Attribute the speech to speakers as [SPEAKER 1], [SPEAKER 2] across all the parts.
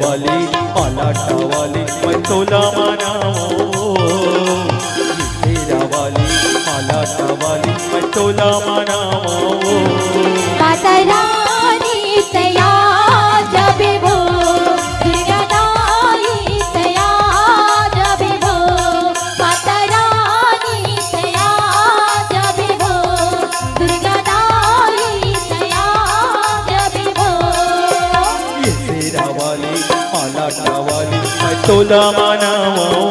[SPEAKER 1] वाली मालाटा वाली मैं तोला मनाओ। ये तेरा वाली मालाटा वाली मैं तोला मनाओ।
[SPEAKER 2] माता रानी तया जब वो दुर्गा दाई तया जब वो माता रानी तया जब वो दुर्गा दाई तया जब वो
[SPEAKER 1] ये तेरा वाली मालाटा वाली मैं तोला मनाओ।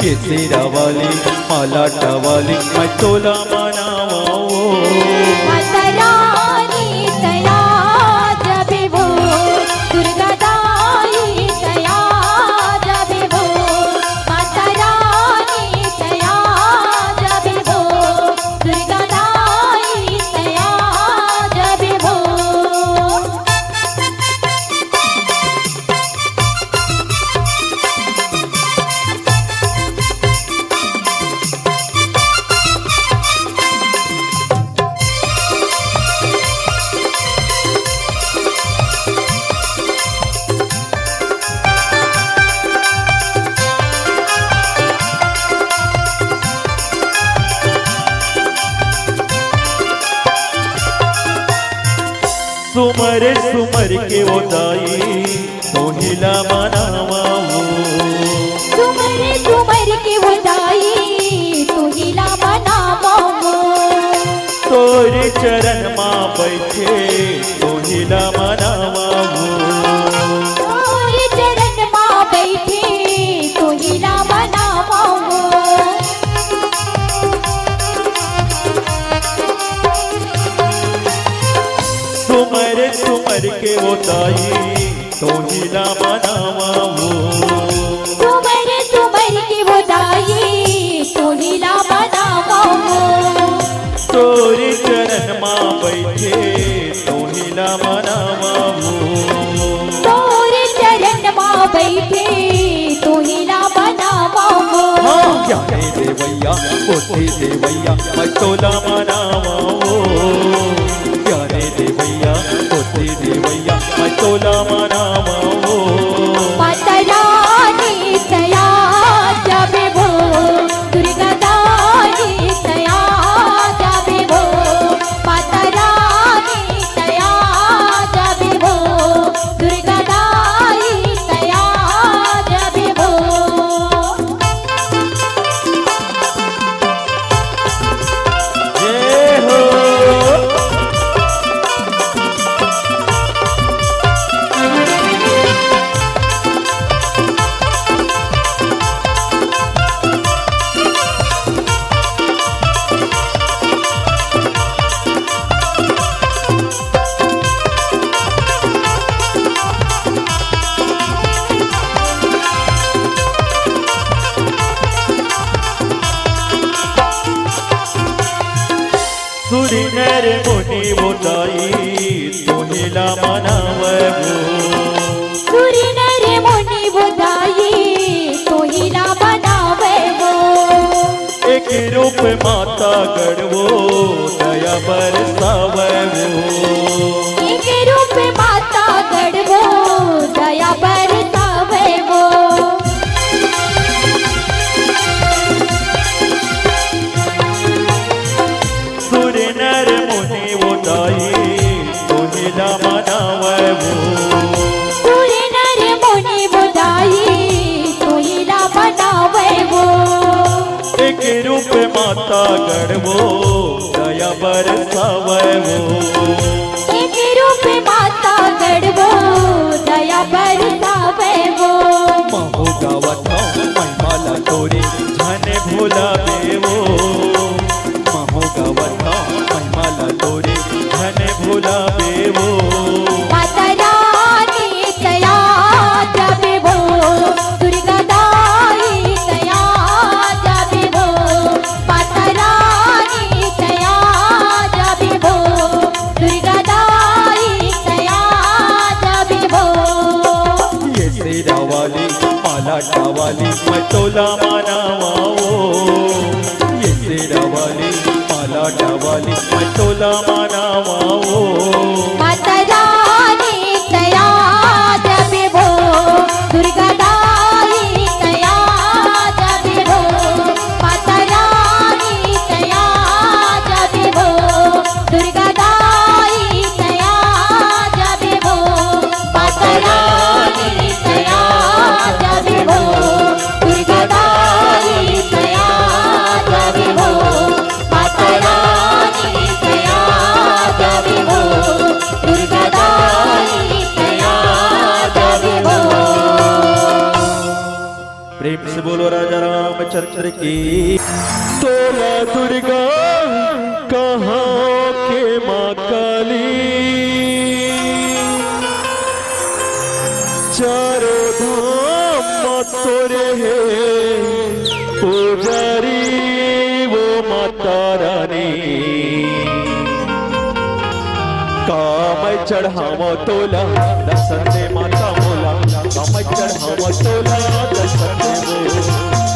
[SPEAKER 1] ये तेरा वाली मालाटा वाली मैं तोला मनाओ।
[SPEAKER 2] माता रानी तया जब वो दुर्गा दाई तया जब वो माता रानी तया जब वो दुर्गा दाई तया जब वो
[SPEAKER 1] सुमर सुमर के वो दाई तोहिला मनावाओ।
[SPEAKER 2] सुमर सुमर के वो दाई तोहिला मनावाओ।
[SPEAKER 1] तोरे चरण माँ बैठे तोहिला मनावाओ।
[SPEAKER 2] तोरे चरण माँ बैठे तोहिला मनावाओ।
[SPEAKER 1] सुमर सुमर के वो दाई तोहिला मनावाओ।
[SPEAKER 2] सुमर सुमर के वो दाई तोहिला मनावाओ।
[SPEAKER 1] तोरे चरण माँ बैठे तोहिला मनावाओ।
[SPEAKER 2] तोरे चरण माँ बैठे तोहिला मनावाओ।
[SPEAKER 1] ज्ञाने देवैया बुद्धि देवैया मैं तोला मनावाओ। ज्ञाने देवैया बुद्धि देवैया मैं तोला मनावाओ।
[SPEAKER 2] माता रानी तया जब वो दुर्गा दाई तया जब वो माता रानी तया जब वो दुर्गा दाई तया जब वो
[SPEAKER 1] जय हो। सुरी नर मुनि बोताई तोहिला मनावो।
[SPEAKER 2] सुरी नर मुनि वो दाई तोहिला मनावे वो
[SPEAKER 1] एक रूप माता गढ़वो दया बरसावो।
[SPEAKER 2] एक रूप माता गढ़वो दया बरसावे वो
[SPEAKER 1] सुर नर मुनि बोताई तोहिला मनावो।
[SPEAKER 2] सुर नर मुनि वो दाई तोहिला मनावे वो
[SPEAKER 1] एक रूप माता गढ़वो दया बरसावो।
[SPEAKER 2] एक रूप माता गढ़वो दया बरसावे वो
[SPEAKER 1] महु गावत महिमाला तोरे धन भोला बेवो। महु गावत महिमाला तोरे धन भोला बेवो।
[SPEAKER 2] माता रानी तया जब वो दुर्गा दाई तया जब वो माता रानी तया जब वो दुर्गा दाई तया जब वो
[SPEAKER 1] ये तेरा वाली मालाटा वाली मैं तोला मनावाओ। ये तेरा वाली मालाटा वाली मैं तोला मनावाओ।
[SPEAKER 2] माता रानी तया जब दुर्गा दाई तया जाबे हो माता रानी तया जाबे हो दुर्गा दाई तया जाबे हो माता रानी तया जाबे हो दुर्गा दाई तया जाबे हो माता रानी तया जाबे हो दुर्गा दाई तया जाबे हो।
[SPEAKER 1] प्रेम से बोलो राजा रामचंद्र की। तोला दुर्गा कहाँ के माँ काली, चारों धाम तोरे है पुजारी वो माता रानी। काम चढ़ाव तोला दर्शन दे माता मोला, काम चढ़ाव तोला दर्शन दे वो,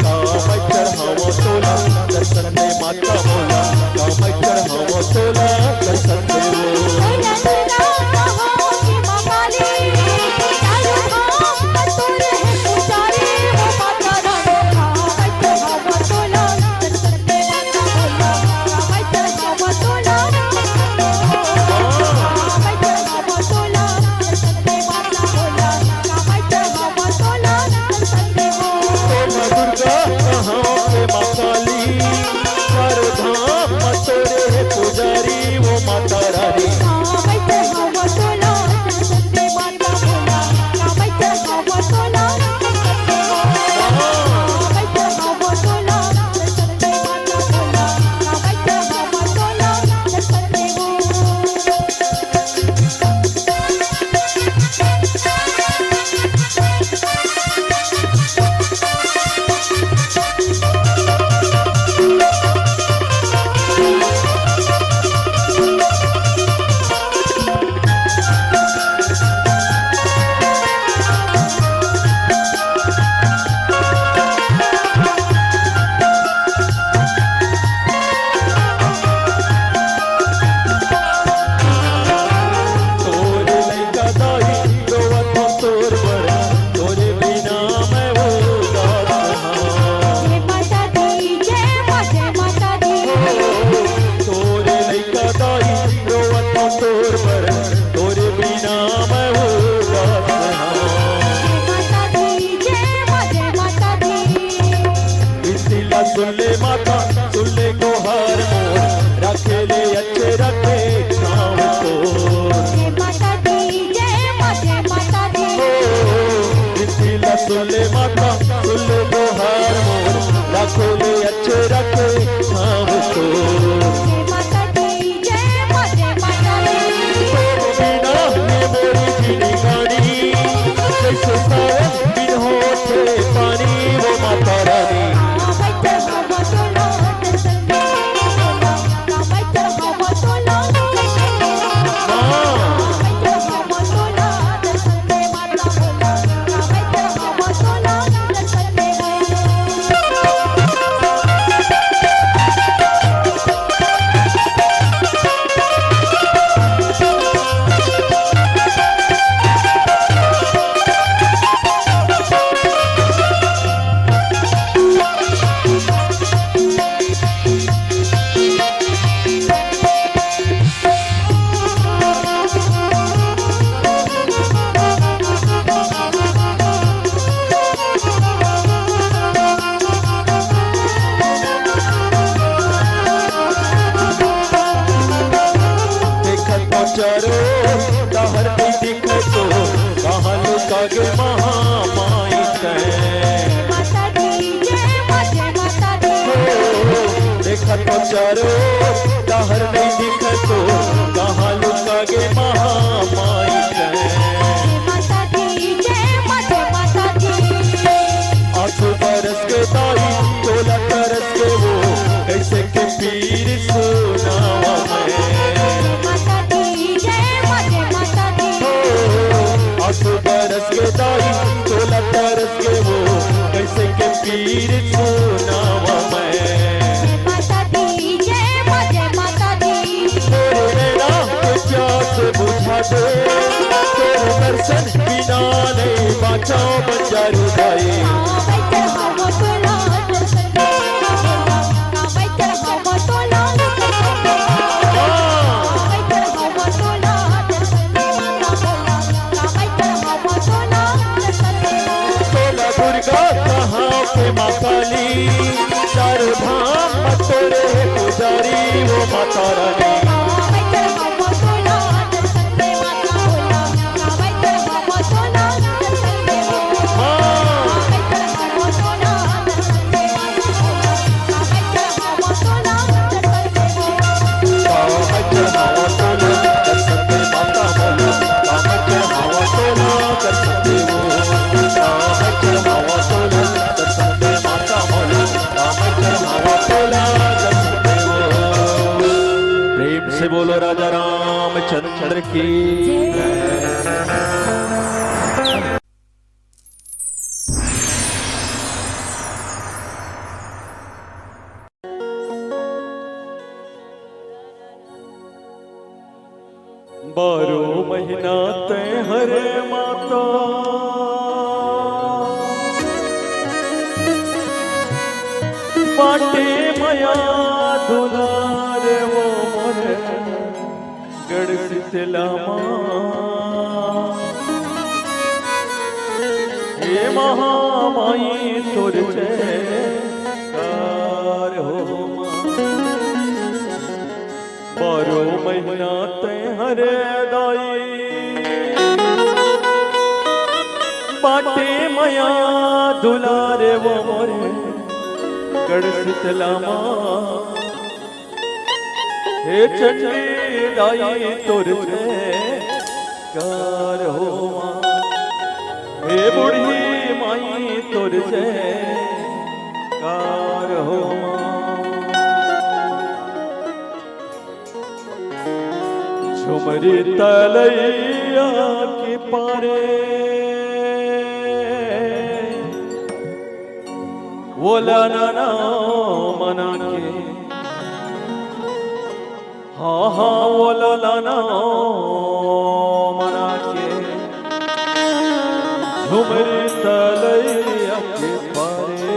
[SPEAKER 1] काम चढ़ाव तोला दर्शन दे माता मोला, काम चढ़ाव तोला दर्शन दे वो। पुजारी वो माता रानी। सुन ले माता सुन ले गोहार मोर, रखे ले अच्छे रखे छाँव को।
[SPEAKER 2] माता दी जय माता दी
[SPEAKER 1] इसीला सुन ले माता सुन ले गोहार मोर, रखे ले अच्छे रखे छाँव को।
[SPEAKER 2] माता दी जय माता दी
[SPEAKER 1] बिना ये मोरी जीनी गाड़ी, जैसे सावन बिन होठे पानी वो माता रानी। चारो दहर नहीं दिखे तो कहाँ लुकागे महामाई तैं।
[SPEAKER 2] माता दी जय माता दी
[SPEAKER 1] देखा तो चारो दहर नहीं दिखे तो कहाँ लुकागे महामाई तैं।
[SPEAKER 2] माता दी जय माता दी
[SPEAKER 1] आंसू बरस के दाई तोला तरस के वो, कैसे के पीर सुनावा मैं। आंसू बरस के दाई तोला तरस के वो, कैसे के पीर सुनावा मैं।
[SPEAKER 2] माता दी जय माता दी
[SPEAKER 1] तेरे नाम के प्यास बुझा दे, तेरे दर्शन बिना नहीं पाछो बंजारू भाई तोला दुर्गा कहाँ पे माँ काली चारों धाम बटोरे पुजारी वो माता रानी प्रेम से बोलो राजा रामचंद्र की बारो महीना ते हरे माता बाटे मया दुलार वो मोरे गढ़ शीतलामा हे महामाई तोर जयकार हो बारो महीना ते हरे दाई बाटे मया दुलारे वो मोरे गढ़ शीतलामा हे चंडी दाई तोर जयकार हो हे बूढ़ी माई तोर जयकार हो झुमरी तलैया के पारे बोला ना मना के हाँ हाँ बोला ना मना के झुमरी तलैया के पारे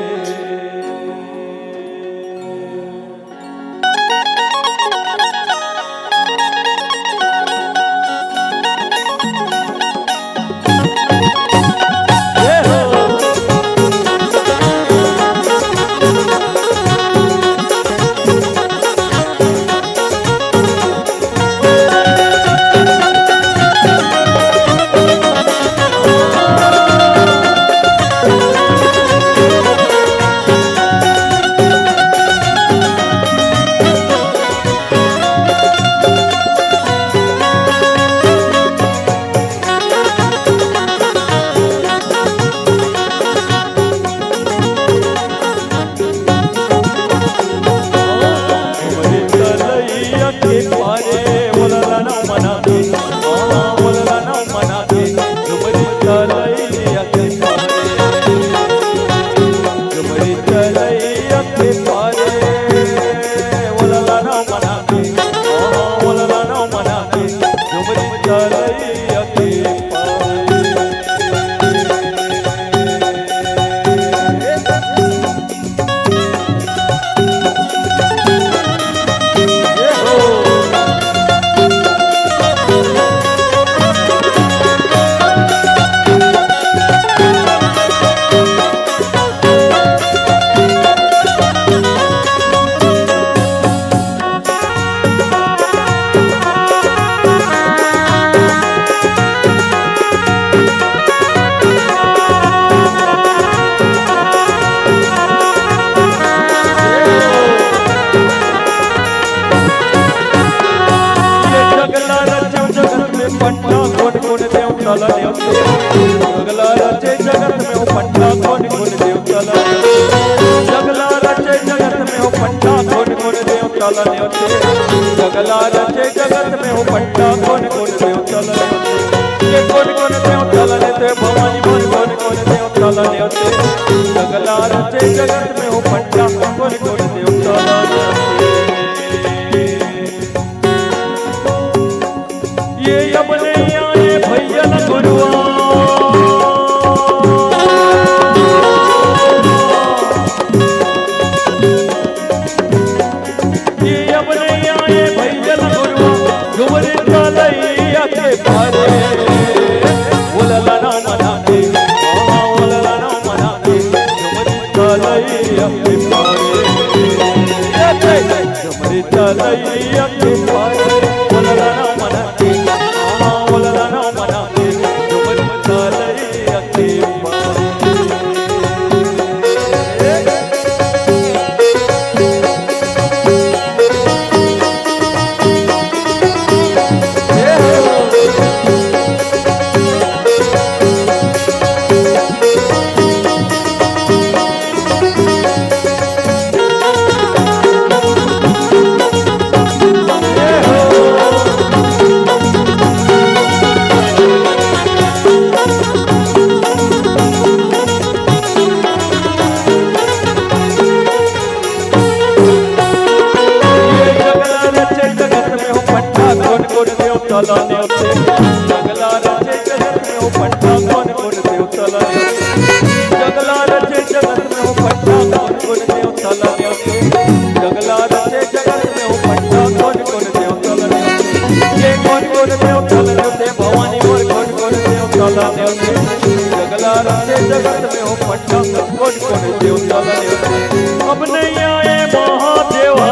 [SPEAKER 1] जगला रचे जगत में वो पट्टा खोन खोन देव चला जगला रचे जगत में वो पट्टा खोन खोन देव चला जगला रचे जगत में वो पट्टा खोन खोन देव चला ये खोन खोन देव चला ते भवानी खोन खोन खोन देव चला जगला रचे जगत में वो पट्टा खोन खोन देव चला ये अपने आए भैया गुरुआ चालैया के पारे झुमरी चालैया के पारे बोलला ना मना के बोलला ना मना के झुमरी चालैया के पारे चलाने उसे जगला रचे जगत में हो पट्टा कौन कौन देव चलाने जगला रचे जगत में हो पट्टा कौन कौन देव चलाने उसे जगला रचे जगत में हो पट्टा कौन कौन देव चलाने ये कौन कौन देव चलाने उसे भवानी मोर कौन कौन देव चलाने उसे जगला रचे जगत में हो पट्टा कौन कौन देव चलाने उसे अब नहीं आए महादेवा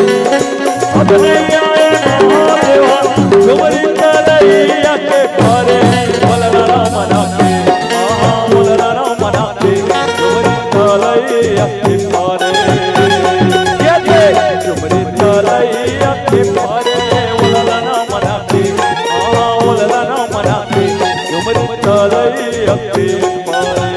[SPEAKER 1] अपने आए महादेवा झुमरी चालैया के पारे बोलला ना मना के बोलला ना मना के झुमरी चालैया के पारे झुमरी चालैया के पारे बोलला ना मना के बोलला ना मना के झुमरी चालैया के पारे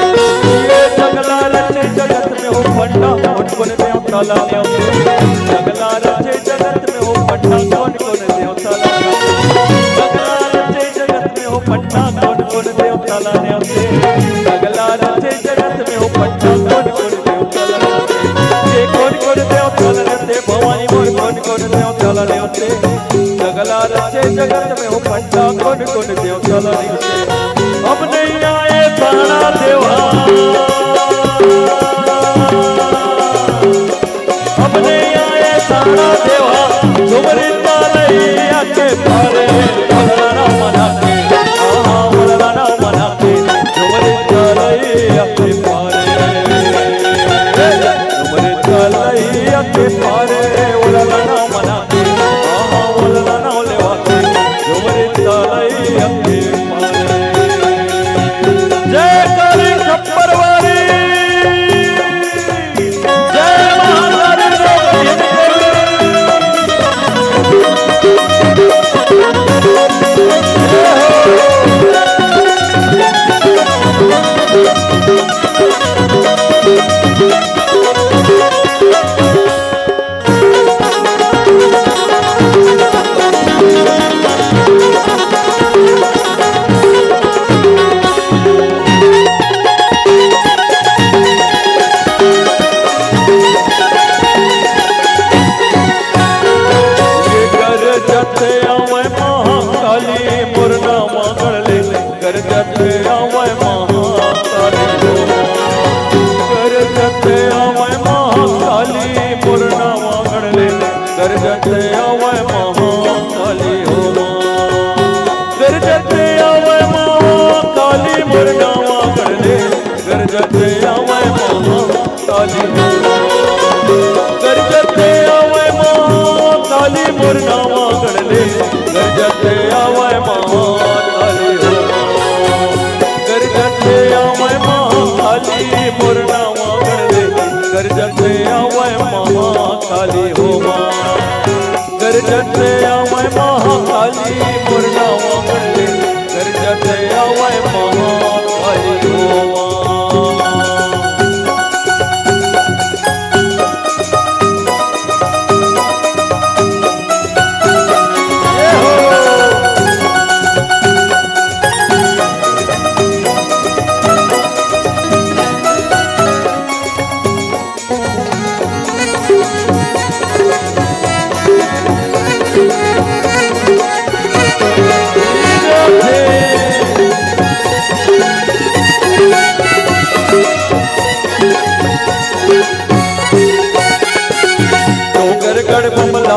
[SPEAKER 1] जगला रचे जगत में हो पट्टा कौन कौन देव चलाने जगला रचे जगत में हो पट्टा कौन कौन देव चलाने जगला रचे जगत में हो पट्टा कौन कौन देव चलाने ये कौन कौन देव चलाने भवानी मोर कौन कौन देव चलाने जगला रचे जगत में हो पट्टा कौन कौन देव चलाने अब नहीं आए ताना देवा अपने आए सारा देवा झुमरी चालैया के पारे बोलला ना मना के बोलला ना मना के झुमरी चालैया के पारे झुमरी चालैया के पारे बोलला ना मना के बोलला ना लेवा के झुमरी चालैया के पारे जय करी खप्पर वाली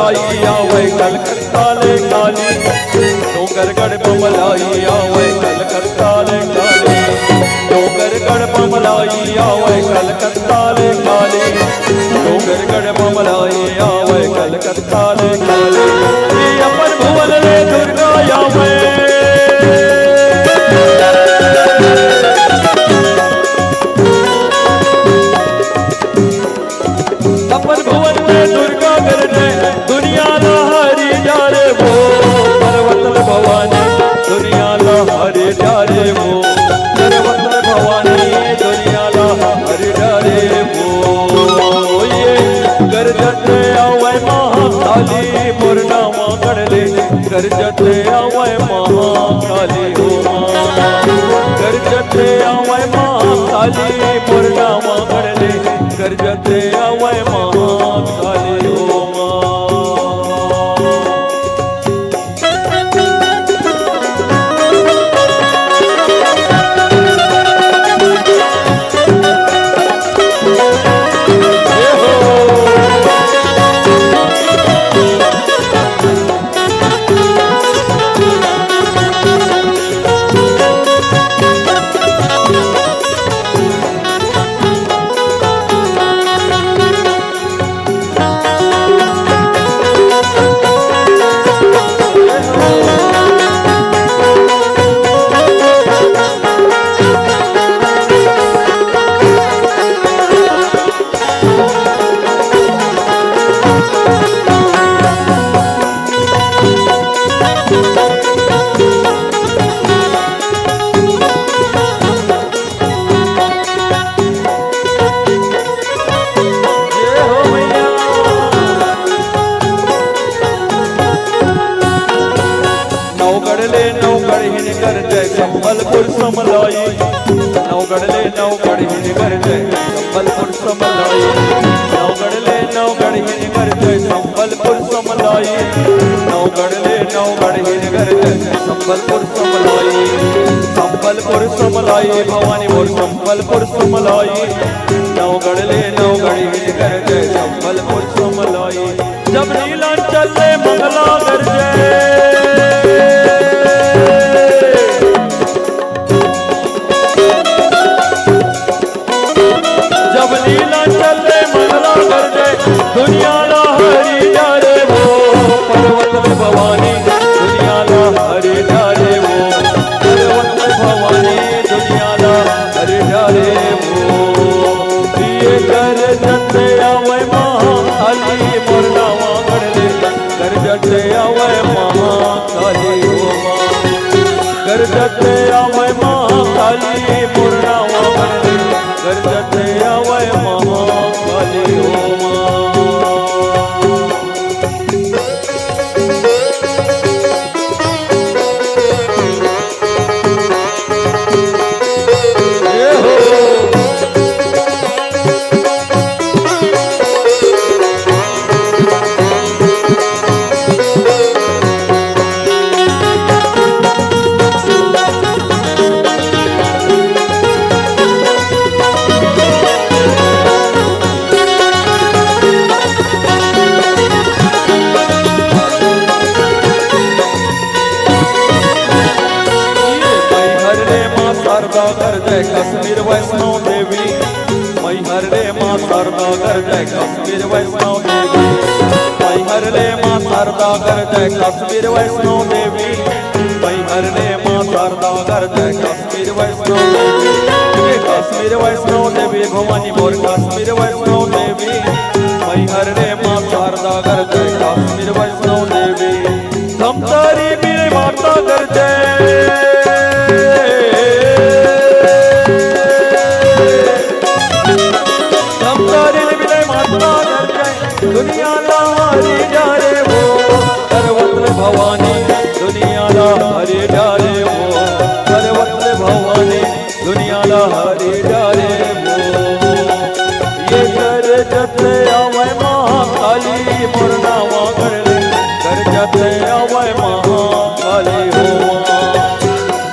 [SPEAKER 1] बमलाई आवे कलकत्ता ले काली डोंगरगढ़ बमलाई आवे कलकत्ता ले काली डोंगरगढ़ बमलाई आवे कलकत्ता ले काली डोंगरगढ़ बमलाई आवे कलकत्ता ले काली अपन भुवन ले दुर्गा आवे अपन भुवन में दुर्गा करने दुनिया लहरी जा रे वो पर्वत भवानी दुनिया लहरी जा रे वो पर्वत भवानी दुनिया लहरी जा रे वो ये गरजते आवे महाकाली पूर्णमा गढ़ले गरजते आवे महाकाली हो गरजते आवे महाकाली पूर्णमा गढ़ले गरजते आवे महाकाली हो संबलपुर समलाई नवगढ़ ले नवगढ़ हिनगर जय संबलपुर समलाई नवगढ़ ले नवगढ़ हिनगर जय संबलपुर समलाई नवगढ़ ले नवगढ़ हिनगर जय संबलपुर समलाई संबलपुर समलाई भवानी मोर संबलपुर समलाई नवगढ़ ले नवगढ़ हिनगर जय संबलपुर समलाई जब नीलांचल ले मंगला कर जय जब नीलांचल ले मंगला कर जय दुनिया लहरी जा रे वो पर्वत भवानी दुनिया लहरी जा रे वो पर्वत भवानी दुनिया लहरी जा रे वो ये कर जते आवे महाकाली मोरनावा गढ़ले कर जते आवे महाकाली हो कर जते आवे महाकाली मोरनावा गढ़ले कर जते आवे महाकाली हो कश्मीर वैष्णो देवी मैहर रे माँ शारदा कर जय कश्मीर वैष्णो देवी मैहर रे माँ शारदा कर जय कश्मीर वैष्णो देवी मैहर रे माँ शारदा कर जय कश्मीर वैष्णो देवी कश्मीर वैष्णो देवी भवानी मोर कश्मीर वैष्णो देवी मैहर रे माँ शारदा कर जय कश्मीर वैष्णो देवी धमतारी मेरे माता कर जय दुनिया लहरी जा रे वो पर्वत भवानी दुनिया लहरी जा रे वो पर्वत भवानी दुनिया लहरी जा रे वो ये कर जते आवे महाकाली मोरनावा गढ़ले कर जते आवे महाकाली हो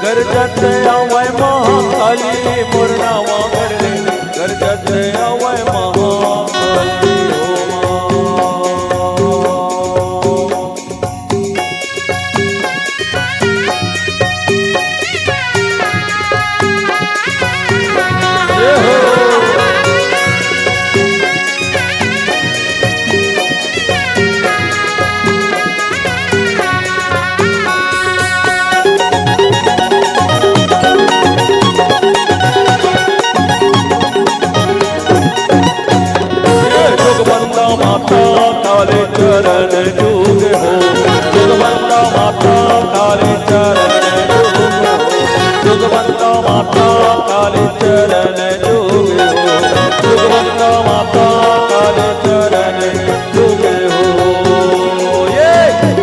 [SPEAKER 1] कर जते आवे महाकाली मोरनावा गढ़ले कर जते आवे महाकाली हो जोगवंता माता काली चरण चूके हो, ये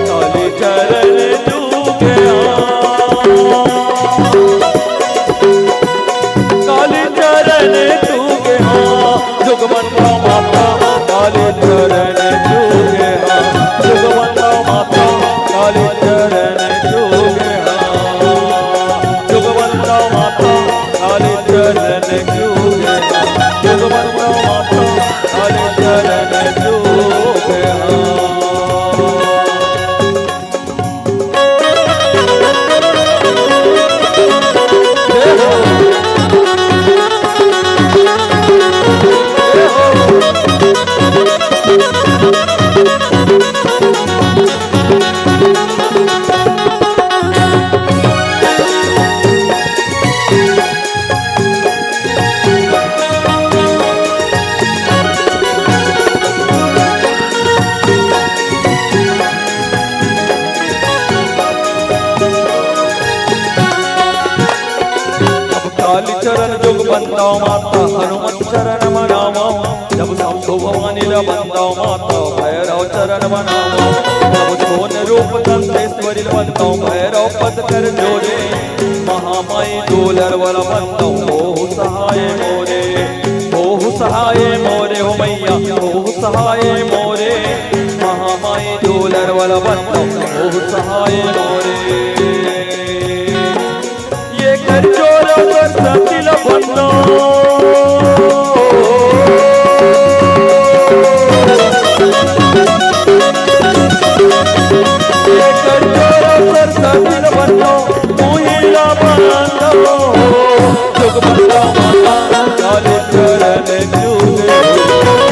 [SPEAKER 1] काली चरण चूके काली चरण चूके जोगवंता माता काली चरण चूके जोगवंता माता काली चरण चूके जोगवंता माता काली चरण चूके जोगवंता माता काली चरण चूके काली चरण जोगवंता माता हनुमत चरण मनावा जब शंभु भवानी बंदा माता भैरव चरण मनावा जब सोन रूप दंतेश्वरी बंदा भैरव पद कर जोड़े महामाई डोलर वाला बंदा हो सहाय मोरे हो मैया हो सहाय मोरे महामाई डोलर वाला बंदा हो सहाय मोरे ये कर चोरा कर सतिल बंदा ये कर चोरा कर सतिल बंदा मुहिला बंदा जोगवंता माता काली चरण चूके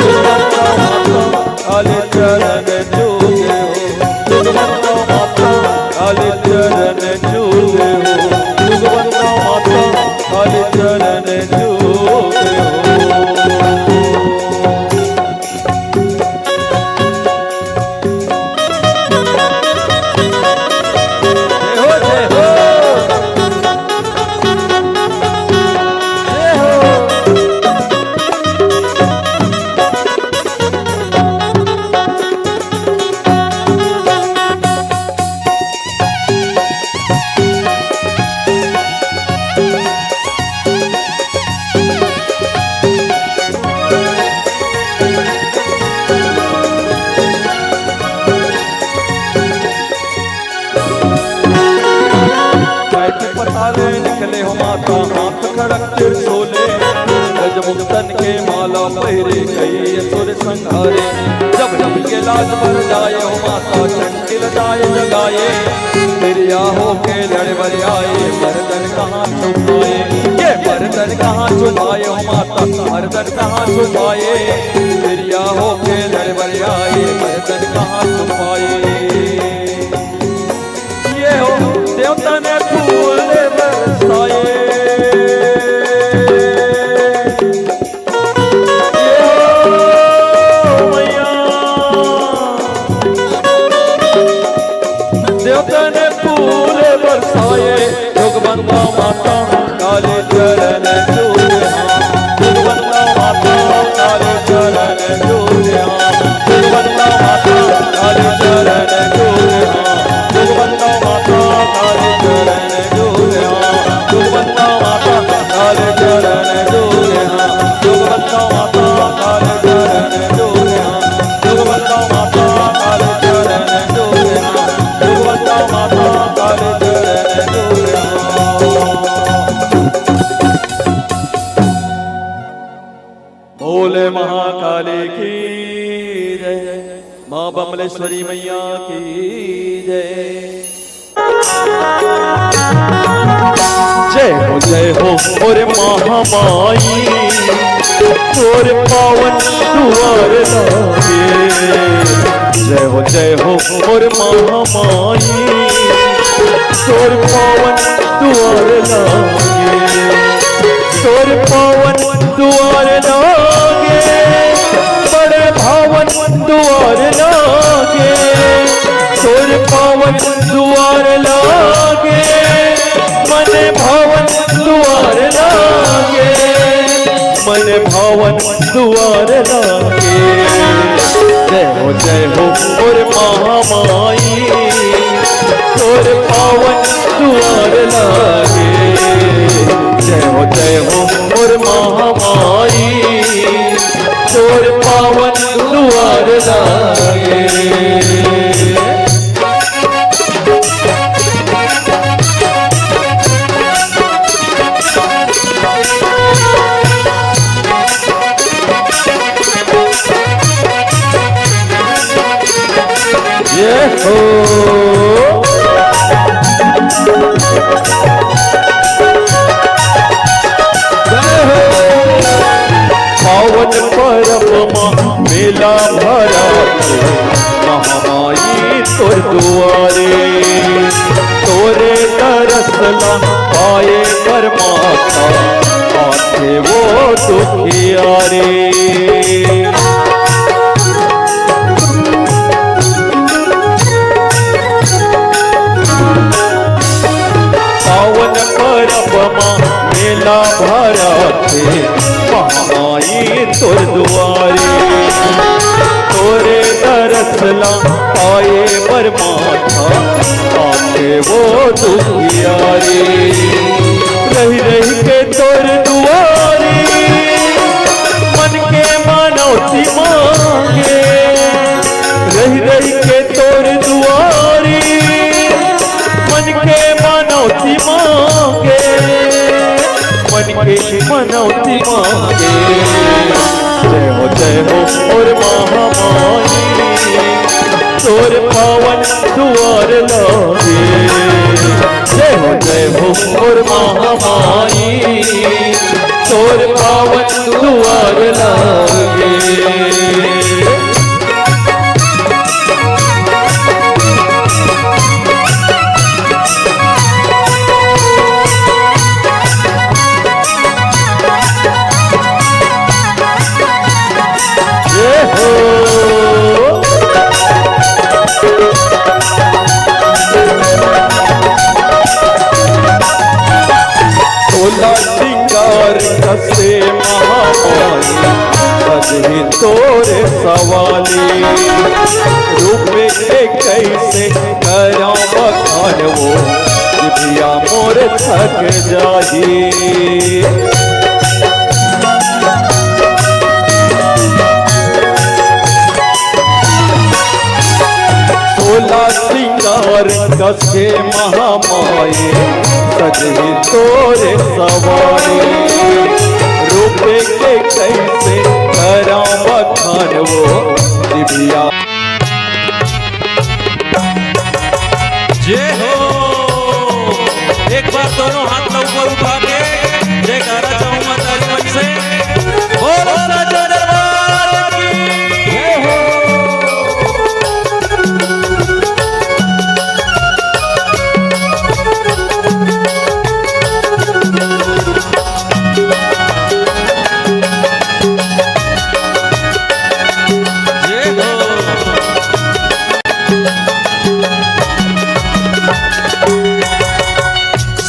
[SPEAKER 1] जोगवंता माता काली चरण चूके जोगवंता माता काली चरण चूके जोगवंता माता काली चरण चूके जय हो पताले निकले हो माता हाथ खड़क त्रिशूले गज मुक्तन के माला पहिरे कई असुर संहारे जब जब के लाज भर जाए हो माता चंडिल जाए जगाए तिरिया हो के लड़ बर आए मर्दन कहाँ छुपाए ये मर्दन कहाँ छुपाए हो माता मर्दन कहाँ छुपाए तिरिया हो के लड़ बर आए मर्दन कहाँ छुपाए ये हो देवता ने फूल बरसाए देवता ने फूल बरसाए जोगवंता माता काली चरण चूके जोगवंता माता काली चरण चूके जोगवंता माता काली चरण चूके जोगवंता माता काली चरण चूके जोगवंता माता काली चरण चूके जोगवंता माता काली चरण चूके जोगवंता माता काली चरण चूके जोगवंता माता काली चरण चूके बोले महाकाली की जय माँ बमलेश्वरी मैया की जय जय हो और महामाई और पावन दुआर लागे जय हो और महामाई और पावन दुआर लागे और पावन दुआर लागे बड़े भावन दुआर लागे और पावन दुआर लागे मन भावन दुआर लागे मन भावन पावन दुआर लागे। जय हो और महामाई तोर पावन दुआर लागे। जय हो और महामाई तोर पावन दुआर लागे। पावन परब मेला भरा महामाई तोर दुआरे। तोरे दरसला पाए परमात्मा आते वो दुखियारे। पावन परब मेला भरा थे महामाई तोर दुआरे। तोरे दरसला पाए परमात्मा आते वो दुखियारे। रही रही के तोर दुआरे मन के मनौती मांगे। रही रही के तोर दुआरे मन के मनौती मांगे। मन के मनौती मांगे। जय हो और महामाई तोर पावन दुआर लागे। जय हो और महामाई तोर पावन दुआर लागे। सोला सिंगार कसे महामाई सजही तोरे सवाली। रूपे के कैसे करा बखान वो जिभिया मोर थक जाही। सोला सिंगार कसे महामाई सजही तोरे सवारी। रूपे के कैसे करा बखान वो जिभिया।
[SPEAKER 3] जय हो। एक बार दोनों हाथ ऊपर उठा के जयकारा चाहूंगा ताली मन से। बोलो सच्चे दरबार की जय हो।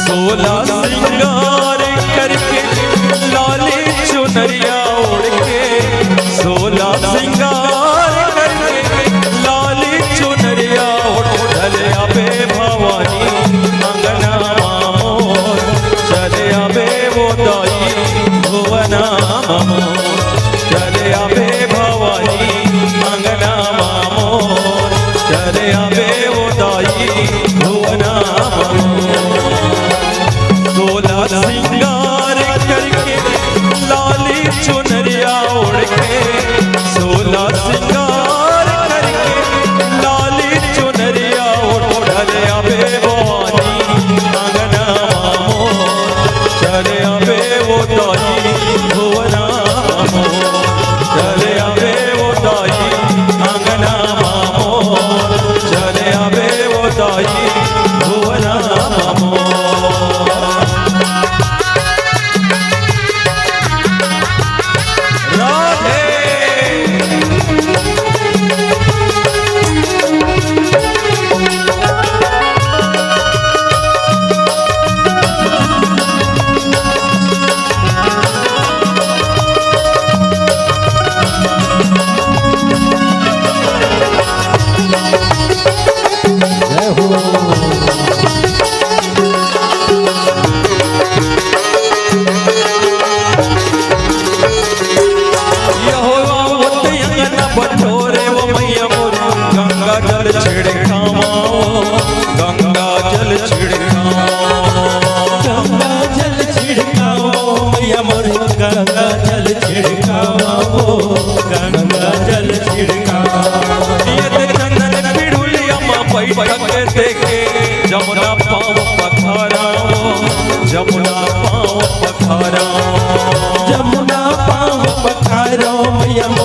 [SPEAKER 3] सोला सिंगार करके लाली चुनरिया ओढ़ के। सोला सिंगार करके लाली चुनरिया ओढ़ आबे भवानी अंगना मोर। चले आबे वो दाई भुवना मोर। चले आबे भवानी अंगना मोर। चले आबे वो दाई भुवना मोर। सोला सिंगार करके लाली चुनरिया ओढ़ के। सोला सिंगार करके लाली चुनरिया ओढ़ आबे भवानी अंगना मोर। चले आबे वो दाई भुवना मोर। चले आबे वो दाई अंगना मोर। चले आबे वो दाई भुवना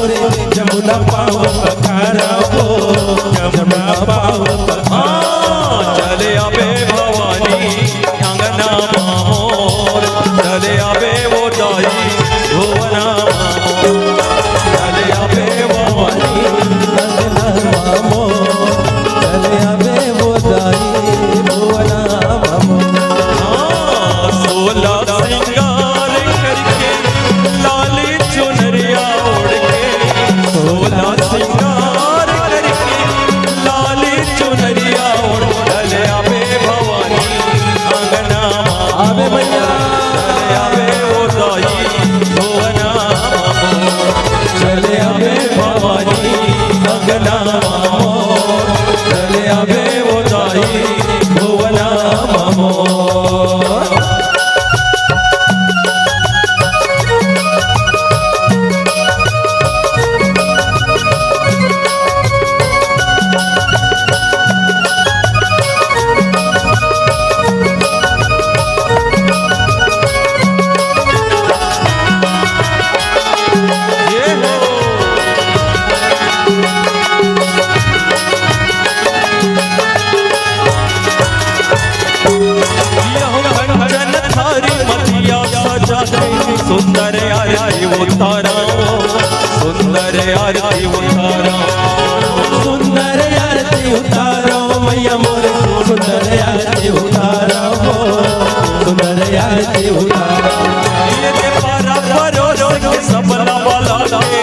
[SPEAKER 4] मोरे जमुना पाव पखारा हो जमुना पाव पखारा
[SPEAKER 3] चले आवे भवानी अंगना मोर चले आवे वो दाई भुवना मोर चले आवे भवानी
[SPEAKER 4] मामो चले आवे वो दाई भुवना मामो
[SPEAKER 3] 16 सिंगार करके लाली चुनरिया ओढ़ के 16 सिंगार करके लाली चुनरिया ओढ़ चले आवे भवानी अंगना
[SPEAKER 4] आवे भैया
[SPEAKER 3] चले आवे वो दाई भुवना
[SPEAKER 4] चले आवे
[SPEAKER 3] भवानी अंगना चले आवे वो दाई भुवना
[SPEAKER 4] मामो
[SPEAKER 3] ये हो कंचन थारी मथिया सजा सुंदर आरती उतारा सुंदर आरती उतारा
[SPEAKER 4] सुंदर आरती उतारो मैया मोरे सुंदर आरती उतारो सुंदर आरती उतारो
[SPEAKER 3] ये के पारा परो के सबला वाला के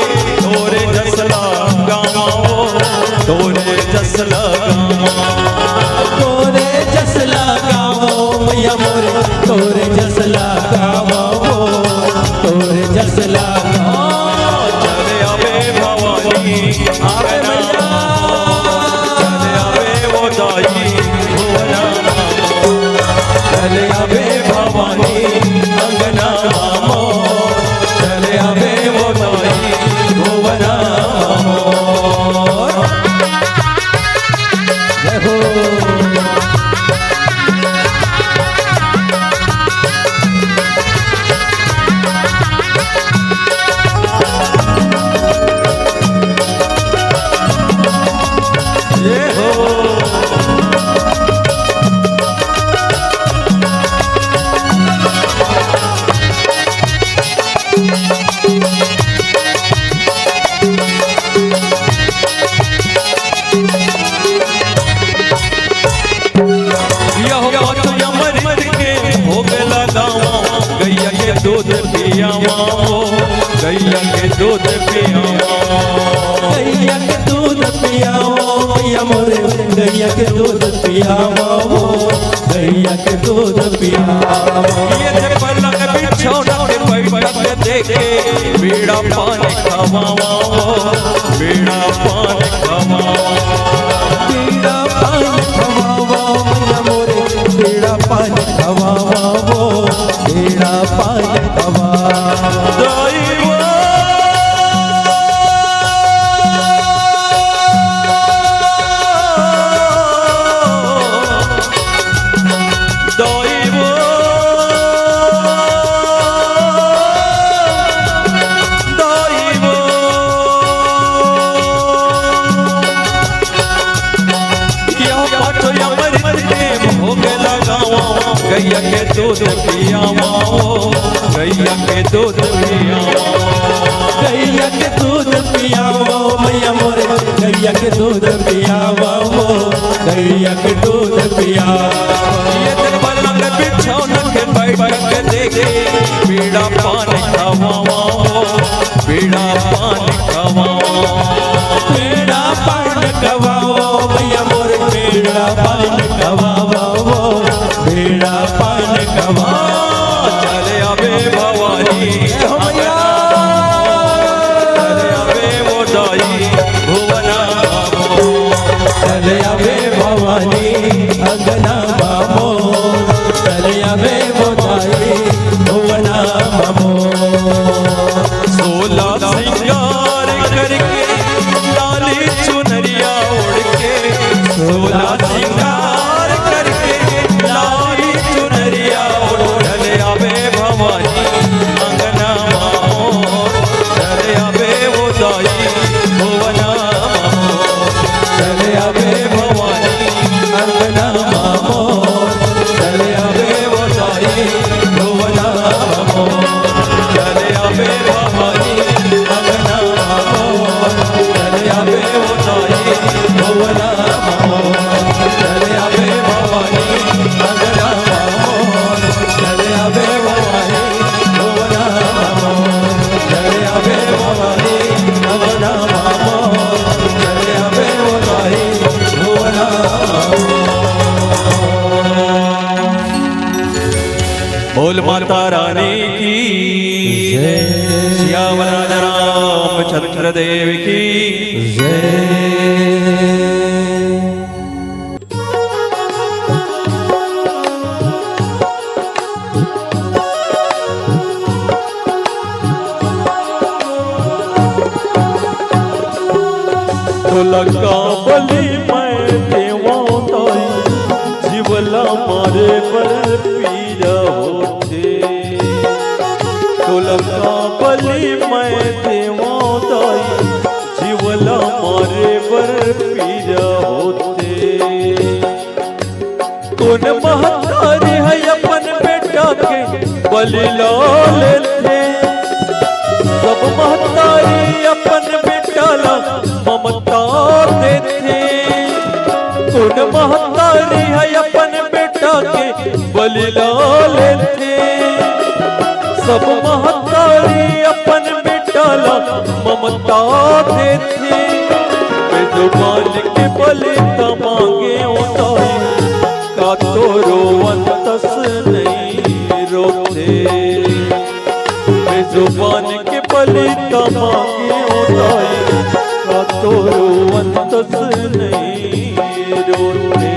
[SPEAKER 3] तोरे जसला गाओ तोरे जसला
[SPEAKER 4] तोरे जसला गावो मैया मोरे तोरे जसला गावो तोरे जसला
[SPEAKER 3] चले आवे भवानी
[SPEAKER 4] आवे मैया
[SPEAKER 3] चले आवे वो दाई भुवना
[SPEAKER 4] चले आवे
[SPEAKER 3] भवानी अंगना मोर चले आवे वो दाई भुवना मोर
[SPEAKER 4] जय हो
[SPEAKER 3] ये हो यह अमृत के भोग लगावा गैया के दूध पियावा गैया के दूध पियावा
[SPEAKER 4] गैया के दूध पियाओ मैया मोरे गैया के दूध पियाओ गैया के दूध पियाओ
[SPEAKER 3] ये ते पलंग बिछौना के बैठक देखे बीड़ा पानी खवावा बीड़ा पानी खवावा
[SPEAKER 4] बीड़ा पानी खवाओ मैया मोरे बीड़ा पानी खवाओ बीड़ा पानी खवाओ
[SPEAKER 3] दैवा दैवा दैवा यह पाठो अमृत के भोग लगावा गैया के दूध पियावा गैया के दूध पियावा
[SPEAKER 4] गैया के दूध पियाओ मैया मोरे गैया के दूध पियाओ गैया के दूध पियाओ
[SPEAKER 3] ये ते पलंग बिछौना के बैठक देखे बीड़ा पानी खवावा बीड़ा पानी खवावा
[SPEAKER 4] बीड़ा पानी खवाओ मैया मोरे बीड़ा पानी खवाओ बीड़ा पानी खवाओ
[SPEAKER 3] चले आवे भवानी
[SPEAKER 4] मैया
[SPEAKER 3] चले आवे वो दाई भुवना
[SPEAKER 4] चले आवे भवानी अंगना बामो चले आवे वो दाई भुवना बामो
[SPEAKER 3] 16 सिंगार करके लाली चुनरिया ओढ़ के 16 सिंगार भुवना
[SPEAKER 4] चले आवे भवानी अंगना मोर चले आवे भवानी भुवना मोर
[SPEAKER 3] चले आवे भवानी
[SPEAKER 4] अंगना मोर चले आवे भवानी भुवना मोर चले आवे भवानी अंगना मोर चले आवे भवानी भुवना मोर चले आवे भवानी अंगना मोर चले आवे भवानी भुवना
[SPEAKER 3] बोल माता रानी की श्यामलाल रामचंद्र देव की
[SPEAKER 1] लगा बलि मैं देवा ताई जीवला मारे पर पीरा होते तो लगा बलि मैं देवा ताई जीवला मारे पर पीरा होते कौन महतारी है अपन बेटा के बलि ला लेते सब महतारी अपन बेटा ला ममता देते कौन महतारी है अपन बेटा के बलि ला लेते सब महतारी अपन बेटा ला ममता देते बेजुबान के बलि त मांगे उताई का तो रोवंतस नहीं रोते बेजुबान के बलि त मांगे उताई का तो रोवंतस नहीं रोते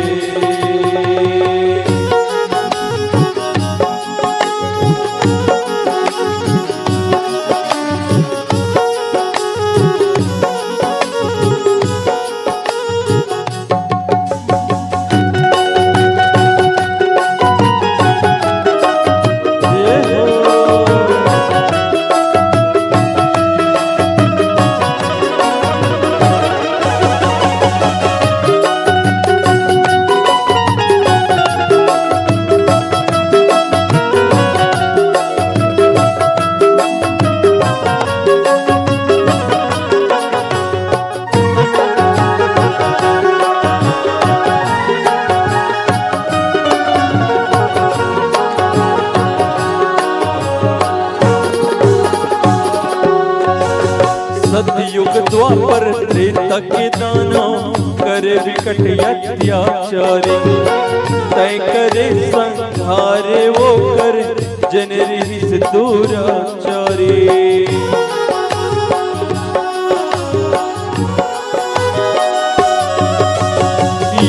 [SPEAKER 1] सतयुग द्वापर त्रेता के दाना करे विकट अत्याचारी तय करे संहारे वो कर जनरी से दुराचारी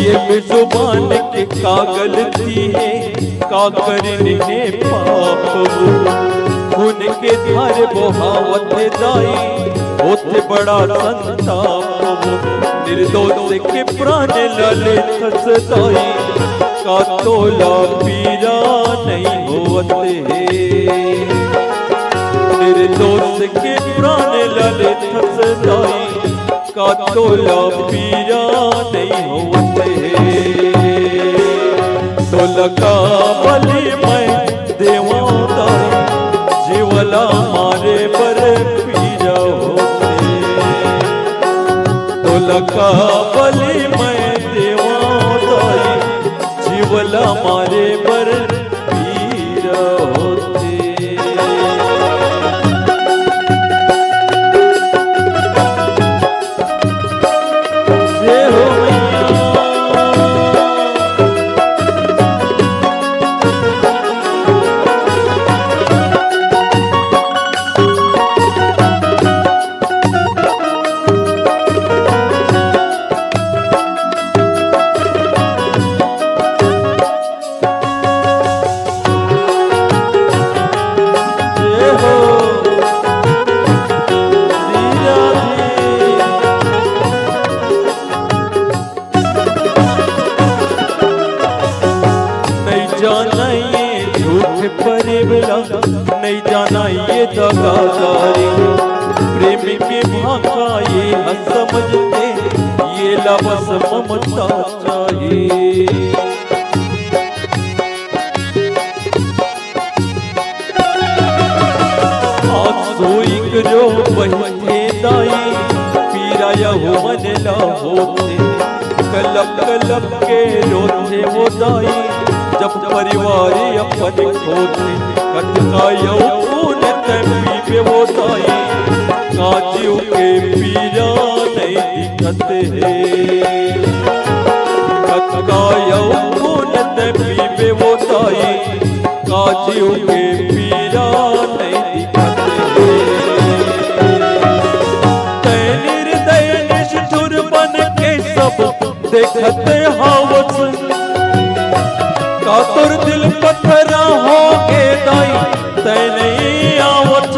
[SPEAKER 1] ये बेजुबान के कागल थी है का करने पाप उनके धार बहावत दाई होते बड़ा संताप निर्दोष के प्राण लले थसदाई का तोला पीरा नहीं होते निर्दोष के प्राण लले थसदाई का तोला पीरा नहीं होते तो लगा बलि मैं देवा ताई जीवला मारे पर पीरा होते तो लगा बलि मैं देवा ताई जीवला मारे पर पीरा होते जय हो नहीं जाना ये दगाकारी प्रेमी के भाका नहीं समझते ये लबस ममता चाहिए। सोईक जो बहते दाई पीरा यहुवन होते कलब कलब के रोते वो दाई जब परिवार अपन खोते कटका यौन पीबे वो दाई काजियों के पीरा नहीं दिखते हैं कटका यौन पीबे वो दाई काजियों के पीरा नहीं दिखते देखते हावस कातुर दिल पत्थरा हो के दाई तय नहीं आवत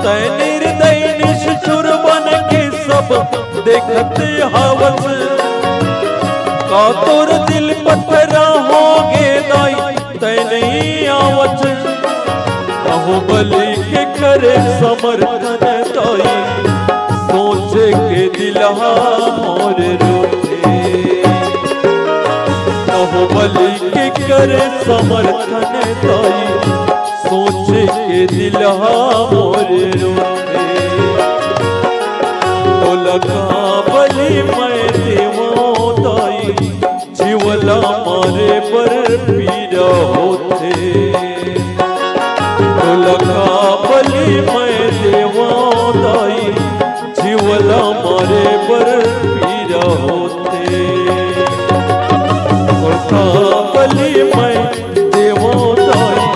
[SPEAKER 1] तय निर्दय निष्ठुर बन के सब देखते हावस कातुर दिल पत्थरा हो के दाई तय नहीं आवत कहो बलि के करे समर्थन दाई सोचे के दिलहा मोर रोते कहो बलि के करे समर्थन दाई सोचे के दिलहा मोर रोते तो लगा बलि मैं देवो दाई जीवला मारे पर पीरा होते तो लगा बलि मैं देवो दाई जीवला मारे पर पीरा होते बलि मैं देवो दाई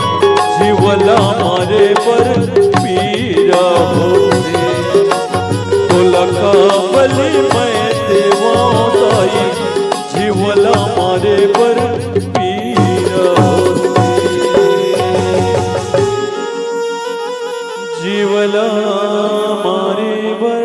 [SPEAKER 1] जीवला मारे पर पीरा होते तो लगा बलि मैं देवो दाई जीवला मारे पर पीरा होते जीवला मारे पर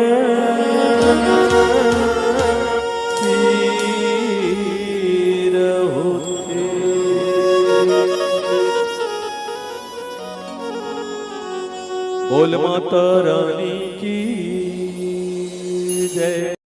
[SPEAKER 1] बोल माता रानी की जय।